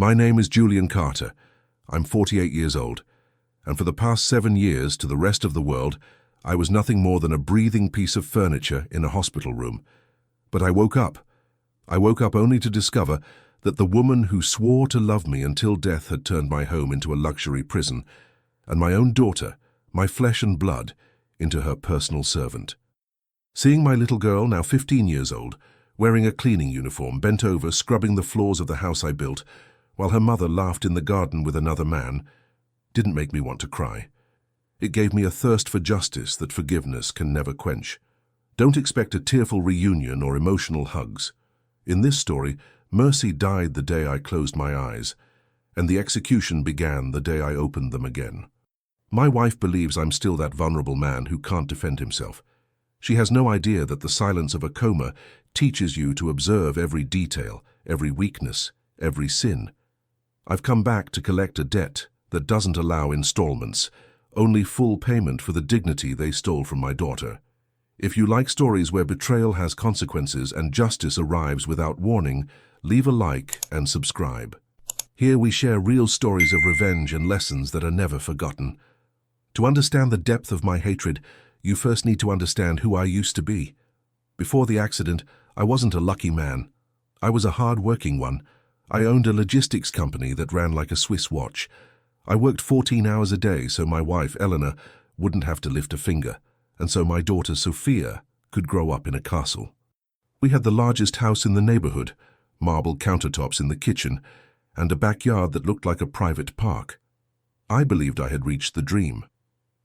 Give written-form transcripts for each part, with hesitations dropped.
My name is Julian Carter. I'm 48 years old, and for the past 7 years, to the rest of the world, I was nothing more than a breathing piece of furniture in a hospital room. But I woke up. I woke up only to discover that the woman who swore to love me until death had turned my home into a luxury prison, and my own daughter, my flesh and blood, into her personal servant. Seeing my little girl, now 15 years old, wearing a cleaning uniform, bent over, scrubbing the floors of the house I built, while her mother laughed in the garden with another man, didn't make me want to cry. It gave me a thirst for justice that forgiveness can never quench. Don't expect a tearful reunion or emotional hugs. In this story, mercy died the day I closed my eyes, and the execution began the day I opened them again. My wife believes I'm still that vulnerable man who can't defend himself. She has no idea that the silence of a coma teaches you to observe every detail, every weakness, every sin. I've come back to collect a debt that doesn't allow installments, only full payment for the dignity they stole from my daughter. If you like stories where betrayal has consequences and justice arrives without warning, leave a like and subscribe. Here we share real stories of revenge and lessons that are never forgotten. To understand the depth of my hatred, you first need to understand who I used to be. Before the accident, I wasn't a lucky man. I was a hard-working one. I owned a logistics company that ran like a Swiss watch. I worked 14 hours a day so my wife, Eleanor, wouldn't have to lift a finger, and so my daughter, Sophia, could grow up in a castle. We had the largest house in the neighborhood, marble countertops in the kitchen, and a backyard that looked like a private park. I believed I had reached the dream.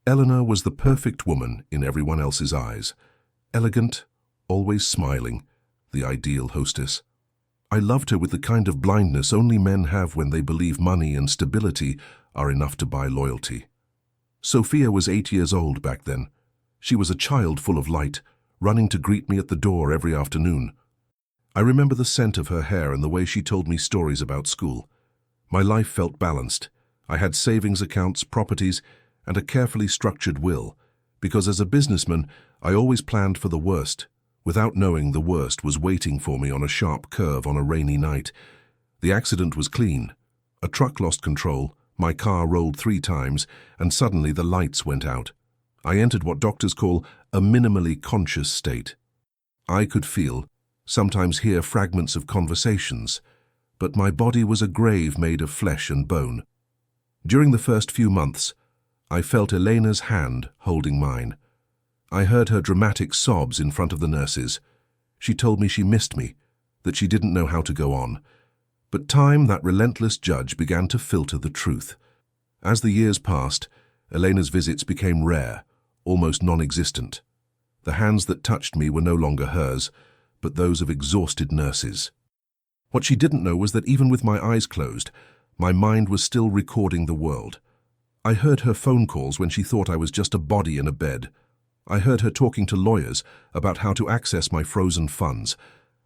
Eleanor was the perfect woman in everyone else's eyes. Elegant, always smiling, the ideal hostess. I loved her with the kind of blindness only men have when they believe money and stability are enough to buy loyalty. Sophia was 8 years old back then. She was a child full of light, running to greet me at the door every afternoon. I remember the scent of her hair and the way she told me stories about school. My life felt balanced. I had savings accounts, properties, and a carefully structured will, because as a businessman, I always planned for the worst, without knowing the worst was waiting for me on a sharp curve on a rainy night. The accident was clean. A truck lost control, my car rolled 3 times, and suddenly the lights went out. I entered what doctors call a minimally conscious state. I could feel, sometimes hear fragments of conversations, but my body was a grave made of flesh and bone. During the first few months, I felt Elena's hand holding mine. I heard her dramatic sobs in front of the nurses. She told me she missed me, that she didn't know how to go on. But time, that relentless judge, began to filter the truth. As the years passed, Elena's visits became rare, almost non-existent. The hands that touched me were no longer hers, but those of exhausted nurses. What she didn't know was that even with my eyes closed, my mind was still recording the world. I heard her phone calls when she thought I was just a body in a bed. I heard her talking to lawyers about how to access my frozen funds,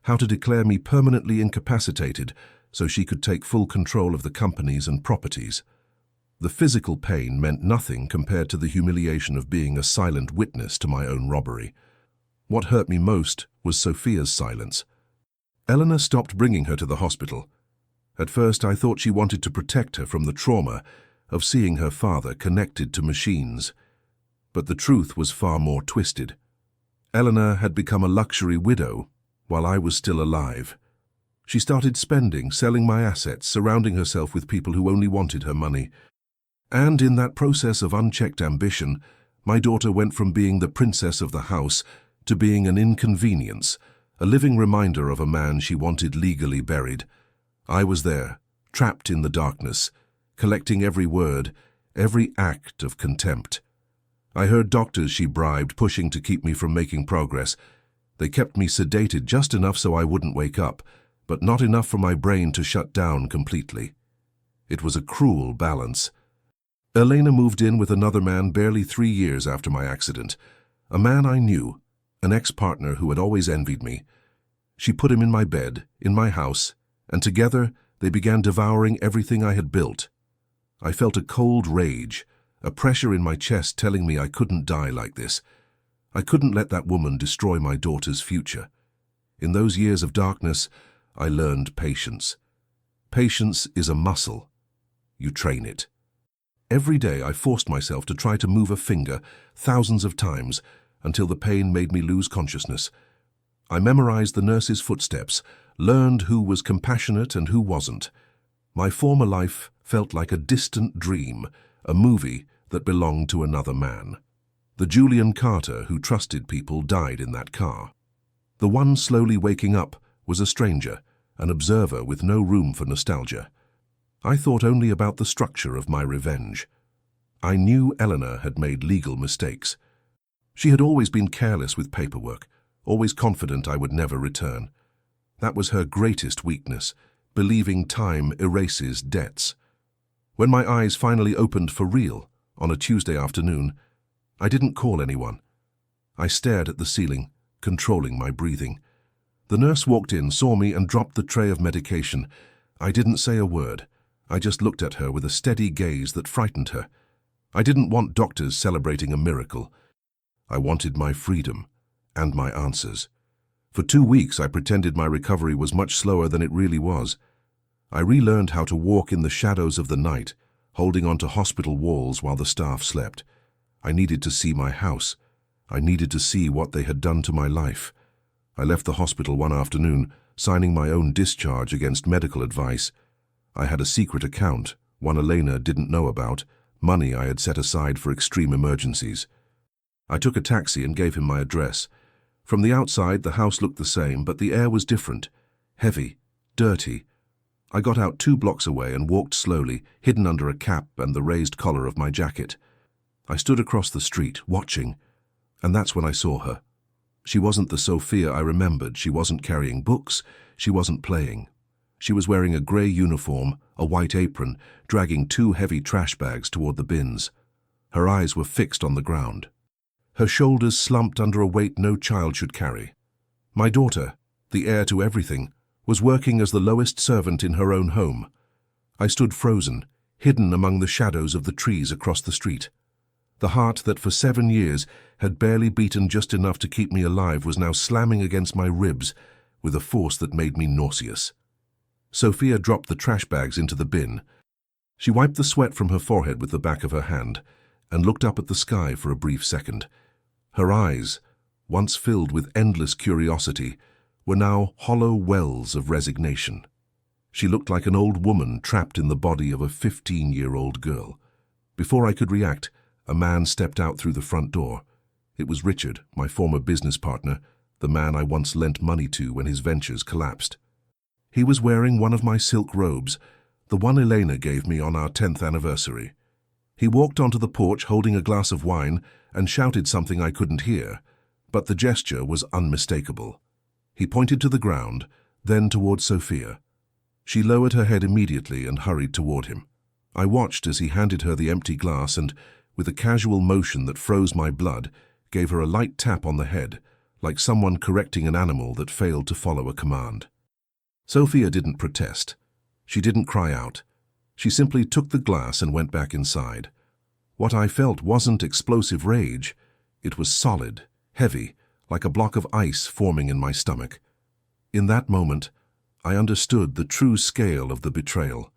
how to declare me permanently incapacitated so she could take full control of the companies and properties. The physical pain meant nothing compared to the humiliation of being a silent witness to my own robbery. What hurt me most was Sophia's silence. Eleanor stopped bringing her to the hospital. At first I thought she wanted to protect her from the trauma of seeing her father connected to machines. But the truth was far more twisted. Eleanor had become a luxury widow while I was still alive. She started spending, selling my assets, surrounding herself with people who only wanted her money. And in that process of unchecked ambition, my daughter went from being the princess of the house to being an inconvenience, a living reminder of a man she wanted legally buried. I was there, trapped in the darkness, collecting every word, every act of contempt. I heard doctors she bribed pushing to keep me from making progress. They kept me sedated just enough so I wouldn't wake up, but not enough for my brain to shut down completely. It was a cruel balance. Elena moved in with another man barely 3 years after my accident, a man I knew, an ex-partner who had always envied me. She put him in my bed, in my house, and together they began devouring everything I had built. I felt a cold rage, a pressure in my chest telling me I couldn't die like this. I couldn't let that woman destroy my daughter's future. In those years of darkness, I learned patience. Patience is a muscle. You train it. Every day I forced myself to try to move a finger thousands of times until the pain made me lose consciousness. I memorized the nurse's footsteps, learned who was compassionate and who wasn't. My former life felt like a distant dream, a movie that belonged to another man. The Julian Carter who trusted people died in that car. The one slowly waking up was a stranger, an observer with no room for nostalgia. I thought only about the structure of my revenge. I knew Eleanor had made legal mistakes. She had always been careless with paperwork, always confident I would never return. That was her greatest weakness, believing time erases debts. When my eyes finally opened for real, on a Tuesday afternoon, I didn't call anyone. I stared at the ceiling, controlling my breathing. The nurse walked in, saw me, and dropped the tray of medication. I didn't say a word. I just looked at her with a steady gaze that frightened her. I didn't want doctors celebrating a miracle. I wanted my freedom and my answers. For 2 weeks, I pretended my recovery was much slower than it really was. I relearned how to walk in the shadows of the night, holding onto hospital walls while the staff slept. I needed to see my house. I needed to see what they had done to my life. I left the hospital one afternoon, signing my own discharge against medical advice. I had a secret account, one Elena didn't know about, money I had set aside for extreme emergencies. I took a taxi and gave him my address. From the outside, the house looked the same, but the air was different, heavy, dirty. I got out 2 blocks away and walked slowly, hidden under a cap and the raised collar of my jacket. I stood across the street, watching, and that's when I saw her. She wasn't the Sophia I remembered. She wasn't carrying books. She wasn't playing. She was wearing a grey uniform, a white apron, dragging 2 heavy trash bags toward the bins. Her eyes were fixed on the ground. Her shoulders slumped under a weight no child should carry. My daughter, the heir to everything, was working as the lowest servant in her own home. I stood frozen, hidden among the shadows of the trees across the street. The heart that for 7 years had barely beaten just enough to keep me alive was now slamming against my ribs with a force that made me nauseous. Sophia dropped the trash bags into the bin. She wiped the sweat from her forehead with the back of her hand and looked up at the sky for a brief second. Her eyes, once filled with endless curiosity, were now hollow wells of resignation. She looked like an old woman trapped in the body of a 15-year-old girl. Before I could react, a man stepped out through the front door. It was Richard, my former business partner, the man I once lent money to when his ventures collapsed. He was wearing one of my silk robes, the one Elena gave me on our 10th anniversary. He walked onto the porch holding a glass of wine and shouted something I couldn't hear, but the gesture was unmistakable. He pointed to the ground, then toward Sophia. She lowered her head immediately and hurried toward him. I watched as he handed her the empty glass and, with a casual motion that froze my blood, gave her a light tap on the head, like someone correcting an animal that failed to follow a command. Sophia didn't protest. She didn't cry out. She simply took the glass and went back inside. What I felt wasn't explosive rage. It was solid, heavy, like a block of ice forming in my stomach. In that moment, I understood the true scale of the betrayal.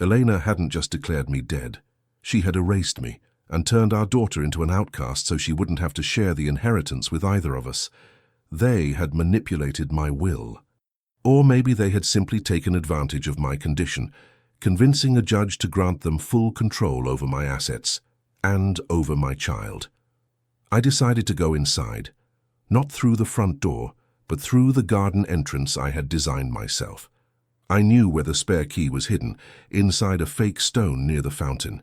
Elena hadn't just declared me dead. She had erased me and turned our daughter into an outcast so she wouldn't have to share the inheritance with either of us. They had manipulated my will. Or maybe they had simply taken advantage of my condition, convincing a judge to grant them full control over my assets and over my child. I decided to go inside, not through the front door, but through the garden entrance I had designed myself. I knew where the spare key was hidden, inside a fake stone near the fountain.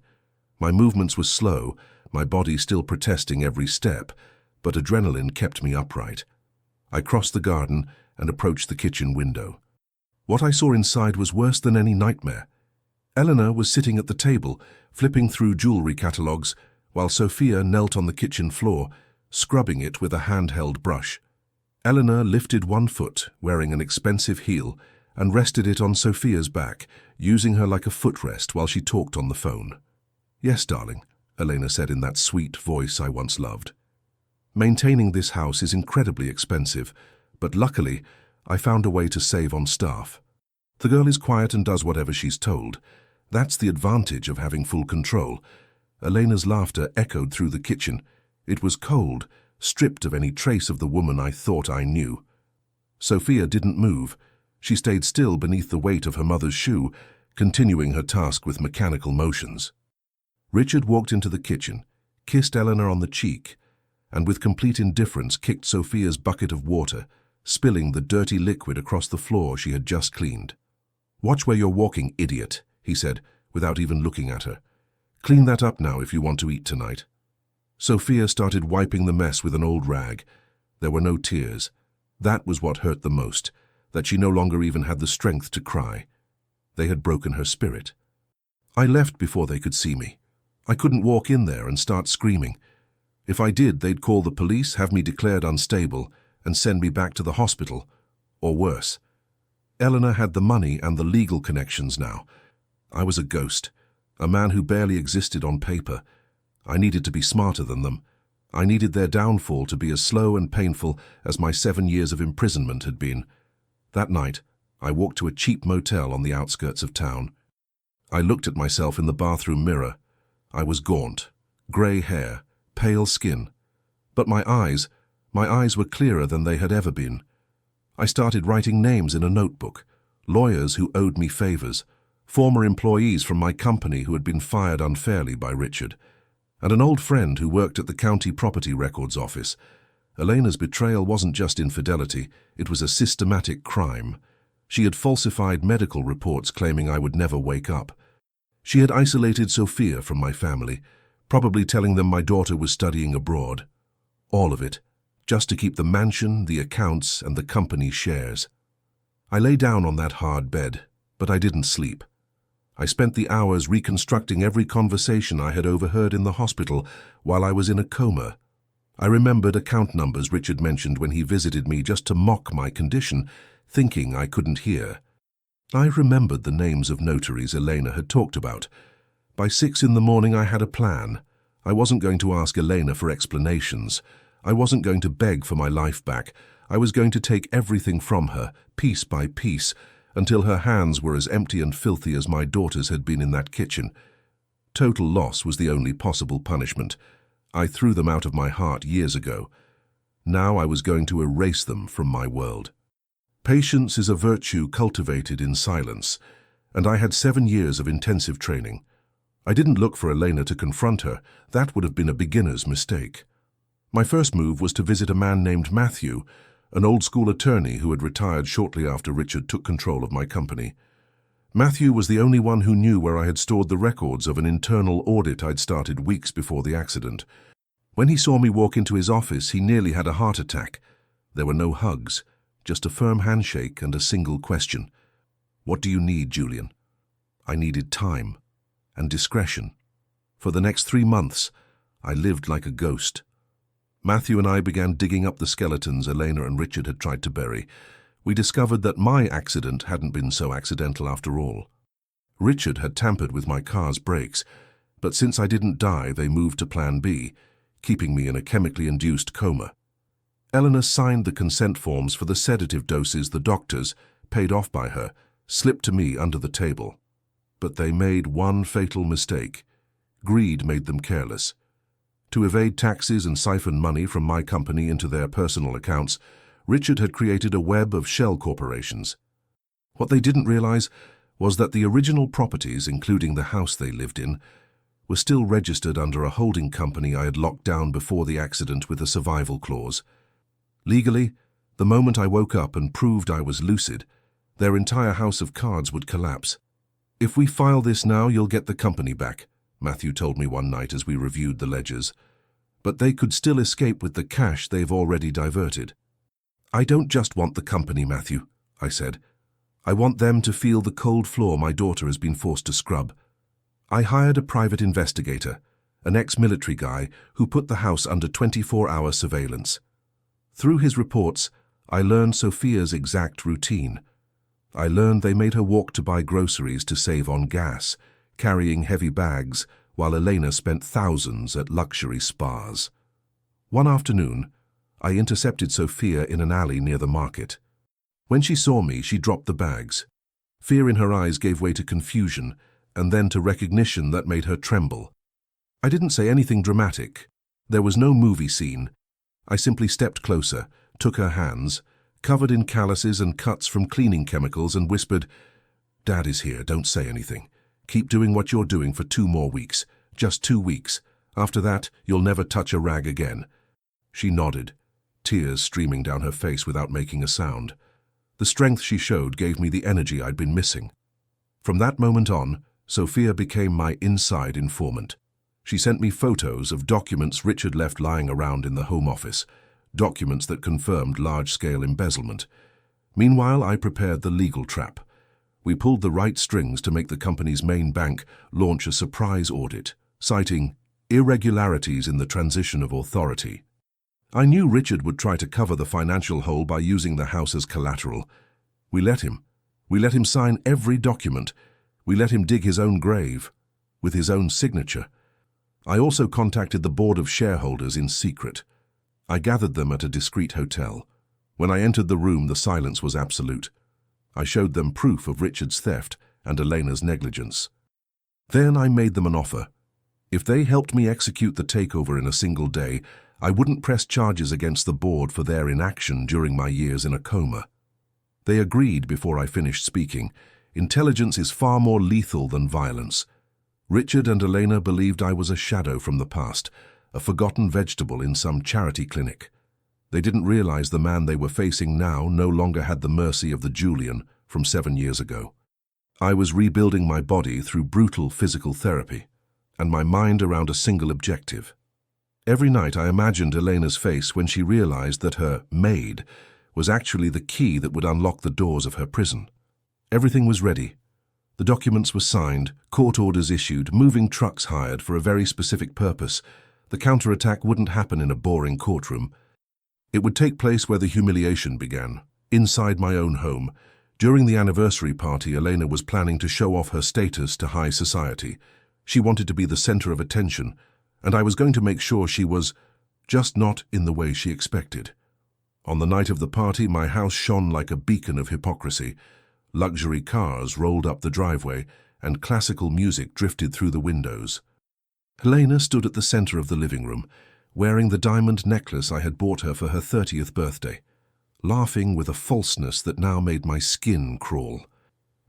My movements were slow, my body still protesting every step, but adrenaline kept me upright. I crossed the garden and approached the kitchen window. What I saw inside was worse than any nightmare. Eleanor was sitting at the table, flipping through jewelry catalogues, while Sophia knelt on the kitchen floor, scrubbing it with a handheld brush. Eleanor lifted one foot, wearing an expensive heel, and rested it on Sophia's back, using her like a footrest while she talked on the phone. "Yes, darling," Elena said in that sweet voice I once loved. "Maintaining this house is incredibly expensive, but luckily I found a way to save on staff." The girl is quiet and does whatever she's told. That's the advantage of having full control. Elena's laughter echoed through the kitchen. It was cold, stripped of any trace of the woman I thought I knew. Sophia didn't move. She stayed still beneath the weight of her mother's shoe, continuing her task with mechanical motions. Richard walked into the kitchen, kissed Eleanor on the cheek, and with complete indifference kicked Sophia's bucket of water, spilling the dirty liquid across the floor she had just cleaned. "Watch where you're walking, idiot," he said, without even looking at her. "Clean that up now if you want to eat tonight." Sophia started wiping the mess with an old rag. There were no tears. That was what hurt the most, that she no longer even had the strength to cry. They had broken her spirit. I left before they could see me. I couldn't walk in there and start screaming. If I did, they'd call the police, have me declared unstable, and send me back to the hospital, or worse. Eleanor had the money and the legal connections now. I was a ghost, a man who barely existed on paper. I needed to be smarter than them. I needed their downfall to be as slow and painful as my 7 years of imprisonment had been. That night, I walked to a cheap motel on the outskirts of town. I looked at myself in the bathroom mirror. I was gaunt, grey hair, pale skin. But my eyes were clearer than they had ever been. I started writing names in a notebook, lawyers who owed me favors, former employees from my company who had been fired unfairly by Richard, and an old friend who worked at the county property records office. Elena's betrayal wasn't just infidelity, it was a systematic crime. She had falsified medical reports claiming I would never wake up. She had isolated Sophia from my family, probably telling them my daughter was studying abroad. All of it, just to keep the mansion, the accounts, and the company's shares. I lay down on that hard bed, but I didn't sleep. I spent the hours reconstructing every conversation I had overheard in the hospital while I was in a coma. I remembered account numbers Richard mentioned when he visited me just to mock my condition, thinking I couldn't hear. I remembered the names of notaries Elena had talked about. By 6 in the morning I had a plan. I wasn't going to ask Elena for explanations. I wasn't going to beg for my life back. I was going to take everything from her, piece by piece, until her hands were as empty and filthy as my daughter's had been in that kitchen. Total loss was the only possible punishment. I threw them out of my heart years ago. Now I was going to erase them from my world. Patience is a virtue cultivated in silence, and I had 7 years of intensive training. I didn't look for Elena to confront her. That would have been a beginner's mistake. My first move was to visit a man named Matthew, an old-school attorney who had retired shortly after Richard took control of my company. Matthew was the only one who knew where I had stored the records of an internal audit I'd started weeks before the accident. When he saw me walk into his office, he nearly had a heart attack. There were no hugs, just a firm handshake and a single question. "What do you need, Julian?" I needed time and discretion. For the next 3 months, I lived like a ghost. Matthew and I began digging up the skeletons Elena and Richard had tried to bury. We discovered that my accident hadn't been so accidental after all. Richard had tampered with my car's brakes, but since I didn't die, they moved to Plan B, keeping me in a chemically induced coma. Eleanor signed the consent forms for the sedative doses the doctors, paid off by her, slipped to me under the table. But they made one fatal mistake. Greed made them careless. To evade taxes and siphon money from my company into their personal accounts, Richard had created a web of shell corporations. What they didn't realize was that the original properties, including the house they lived in, were still registered under a holding company I had locked down before the accident with a survival clause. Legally, the moment I woke up and proved I was lucid, their entire house of cards would collapse. "If we file this now, you'll get the company back," Matthew told me one night as we reviewed the ledgers. "But they could still escape with the cash they've already diverted." "I don't just want the company, Matthew," I said. "I want them to feel the cold floor my daughter has been forced to scrub." I hired a private investigator, an ex-military guy who put the house under 24-hour surveillance. Through his reports, I learned Sophia's exact routine. I learned they made her walk to buy groceries to save on gas, carrying heavy bags, while Elena spent thousands at luxury spas. One afternoon, I intercepted Sophia in an alley near the market. When she saw me, she dropped the bags. Fear in her eyes gave way to confusion, and then to recognition that made her tremble. I didn't say anything dramatic. There was no movie scene. I simply stepped closer, took her hands, covered in calluses and cuts from cleaning chemicals, and whispered, "Dad is here, don't say anything. Keep doing what you're doing for 2 more weeks. Just 2 weeks. After that, you'll never touch a rag again." She nodded, tears streaming down her face without making a sound. The strength she showed gave me the energy I'd been missing. From that moment on, Sophia became my inside informant. She sent me photos of documents Richard left lying around in the Home Office, documents that confirmed large-scale embezzlement. Meanwhile, I prepared the legal trap. We pulled the right strings to make the company's main bank launch a surprise audit, citing irregularities in the transition of authority. I knew Richard would try to cover the financial hole by using the house as collateral. We let him. We let him sign every document. We let him dig his own grave, with his own signature. I also contacted the board of shareholders in secret. I gathered them at a discreet hotel. When I entered the room, the silence was absolute. I showed them proof of Richard's theft and Elena's negligence. Then I made them an offer. If they helped me execute the takeover in a single day, I wouldn't press charges against the board for their inaction during my years in a coma. They agreed before I finished speaking. Intelligence is far more lethal than violence. Richard and Elena believed I was a shadow from the past, a forgotten vegetable in some charity clinic. They didn't realize the man they were facing now no longer had the mercy of the Julian from 7 years ago. I was rebuilding my body through brutal physical therapy, and my mind around a single objective. Every night I imagined Elena's face when she realized that her MAID was actually the key that would unlock the doors of her prison. Everything was ready. The documents were signed, court orders issued, moving trucks hired for a very specific purpose. The counterattack wouldn't happen in a boring courtroom. It would take place where the humiliation began, inside my own home. During the anniversary party, Elena was planning to show off her status to high society. She wanted to be the center of attention, and I was going to make sure she was, just not in the way she expected. On the night of the party, my house shone like a beacon of hypocrisy. Luxury cars rolled up the driveway, and classical music drifted through the windows. Elena stood at the center of the living room, wearing the diamond necklace I had bought her for her 30th birthday, laughing with a falseness that now made my skin crawl.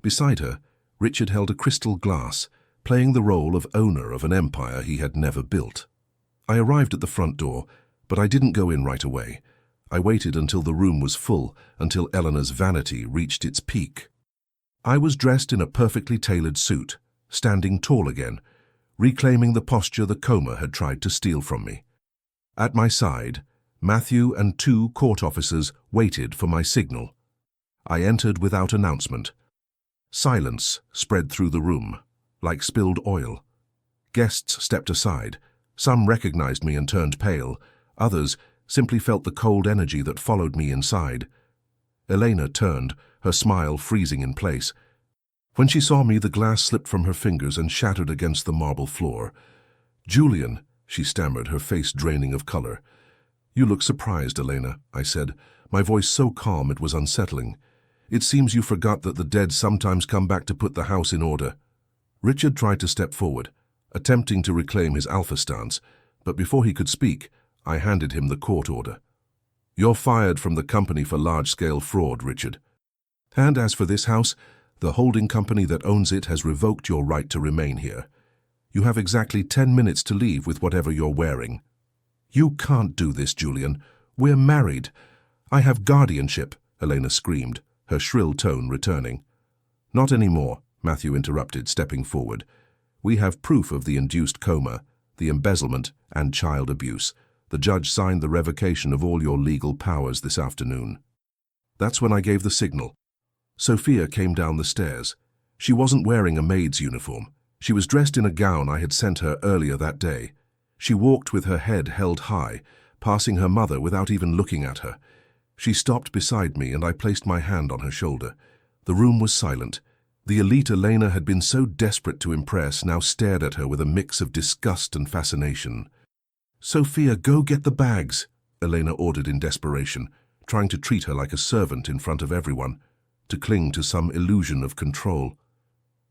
Beside her, Richard held a crystal glass, playing the role of owner of an empire he had never built. I arrived at the front door, but I didn't go in right away. I waited until the room was full, until Eleanor's vanity reached its peak. I was dressed in a perfectly tailored suit, standing tall again, reclaiming the posture the coma had tried to steal from me. At my side, Matthew and 2 court officers waited for my signal. I entered without announcement. Silence spread through the room, like spilled oil. Guests stepped aside. Some recognized me and turned pale. Others simply felt the cold energy that followed me inside. Elena turned, her smile freezing in place. When she saw me, the glass slipped from her fingers and shattered against the marble floor. "Julian," she stammered, her face draining of color. "You look surprised, Elena," I said, my voice so calm it was unsettling. "It seems you forgot that the dead sometimes come back to put the house in order." Richard tried to step forward, attempting to reclaim his alpha stance, but before he could speak, I handed him the court order. "You're fired from the company for large-scale fraud, Richard. And as for this house, the holding company that owns it has revoked your right to remain here. You have exactly 10 minutes to leave with whatever you're wearing." "You can't do this, Julian. We're married." "I have guardianship," Elena screamed, her shrill tone returning. "Not anymore," Matthew interrupted, stepping forward. "We have proof of the induced coma, the embezzlement, and child abuse. The judge signed the revocation of all your legal powers this afternoon." That's when I gave the signal. Sophia came down the stairs. She wasn't wearing a maid's uniform. She was dressed in a gown I had sent her earlier that day. She walked with her head held high, passing her mother without even looking at her. She stopped beside me and I placed my hand on her shoulder. The room was silent. The elite Elena had been so desperate to impress now stared at her with a mix of disgust and fascination. "Sophia, go get the bags," Elena ordered in desperation, trying to treat her like a servant in front of everyone. to cling to some illusion of control.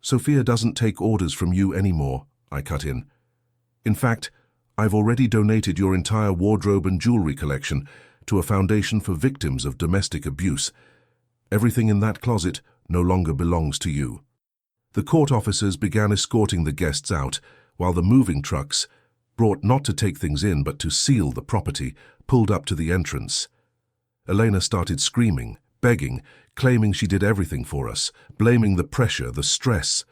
"Sophia doesn't take orders from you anymore," I cut in. "In fact, I've already donated your entire wardrobe and jewelry collection to a foundation for victims of domestic abuse. Everything in that closet no longer belongs to you." The court officers began escorting the guests out, while the moving trucks, brought not to take things in but to seal the property, pulled up to the entrance. Elena started screaming, begging, claiming she did everything for us, blaming the pressure, the stress.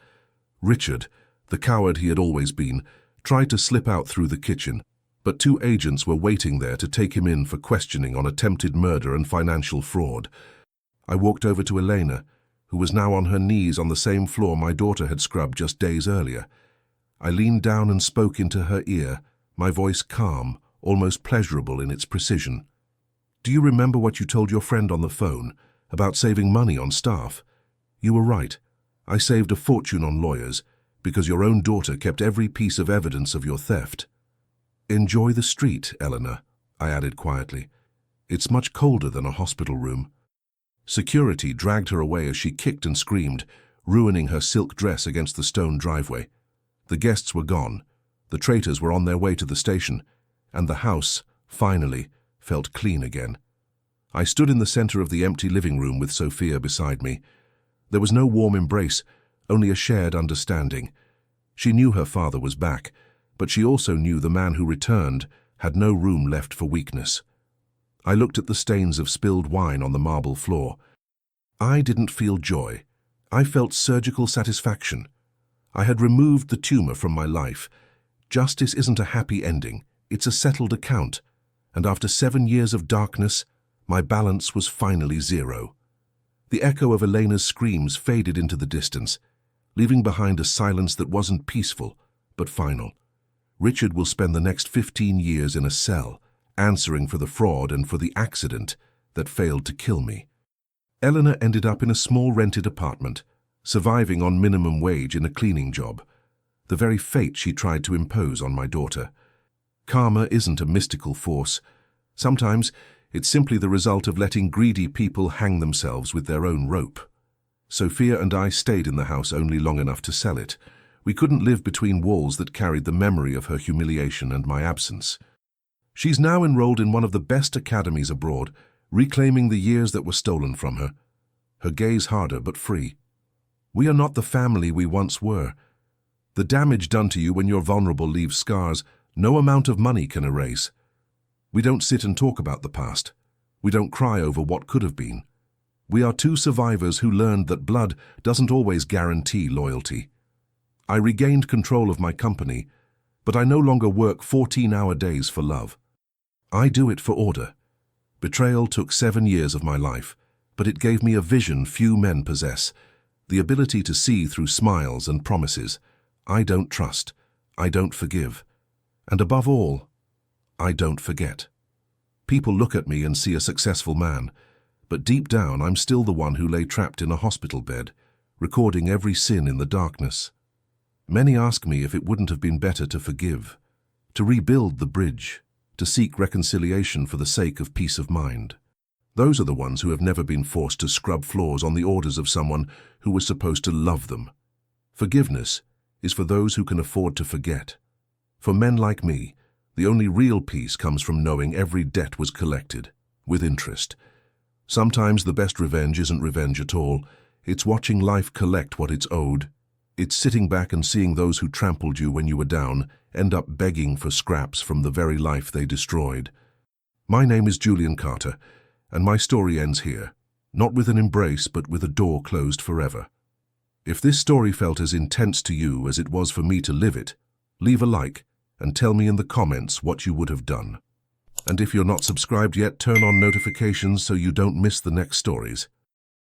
Richard, the coward he had always been, tried to slip out through the kitchen, but 2 agents were waiting there to take him in for questioning on attempted murder and financial fraud. I walked over to Elena, who was now on her knees on the same floor my daughter had scrubbed just days earlier. I leaned down and spoke into her ear, my voice calm, almost pleasurable in its precision. "Do you remember what you told your friend on the phone about saving money on staff? You were right. I saved a fortune on lawyers because your own daughter kept every piece of evidence of your theft." "Enjoy the street, Eleanor," I added quietly. "It's much colder than a hospital room." Security dragged her away as she kicked and screamed, ruining her silk dress against the stone driveway. The guests were gone, the traitors were on their way to the station, and the house, finally, felt clean again. I stood in the center of the empty living room with Sophia beside me. There was no warm embrace, only a shared understanding. She knew her father was back, but she also knew the man who returned had no room left for weakness. I looked at the stains of spilled wine on the marble floor. I didn't feel joy. I felt surgical satisfaction. I had removed the tumor from my life. Justice isn't a happy ending, it's a settled account. And after 7 years of darkness, my balance was finally 0. The echo of Elena's screams faded into the distance, leaving behind a silence that wasn't peaceful, but final. Richard will spend the next 15 years in a cell, answering for the fraud and for the accident that failed to kill me. Eleanor ended up in a small rented apartment, surviving on minimum wage in a cleaning job, the very fate she tried to impose on my daughter. Karma isn't a mystical force. Sometimes it's simply the result of letting greedy people hang themselves with their own rope. Sophia and I stayed in the house only long enough to sell it. We couldn't live between walls that carried the memory of her humiliation and my absence. She's now enrolled in one of the best academies abroad, reclaiming the years that were stolen from her. Her gaze harder but free. "We are not the family we once were. The damage done to you when you're vulnerable leaves scars no amount of money can erase. We don't sit and talk about the past. We don't cry over what could have been. We are 2 survivors who learned that blood doesn't always guarantee loyalty. I regained control of my company, but I no longer work 14-hour days for love. I do it for order. Betrayal took 7 years of my life, but it gave me a vision few men possess, the ability to see through smiles and promises. I don't trust, I don't forgive, and above all, I don't forget. People look at me and see a successful man, but deep down I'm still the one who lay trapped in a hospital bed, recording every sin in the darkness. Many ask me if it wouldn't have been better to forgive, to rebuild the bridge, to seek reconciliation for the sake of peace of mind. Those are the ones who have never been forced to scrub floors on the orders of someone who was supposed to love them. Forgiveness is for those who can afford to forget. For men like me, the only real peace comes from knowing every debt was collected, with interest. Sometimes the best revenge isn't revenge at all. It's watching life collect what it's owed. It's sitting back and seeing those who trampled you when you were down end up begging for scraps from the very life they destroyed. My name is Julian Carter, and my story ends here, not with an embrace but with a door closed forever. If this story felt as intense to you as it was for me to live it, leave a like and tell me in the comments what you would have done. And if you're not subscribed yet, turn on notifications so you don't miss the next stories.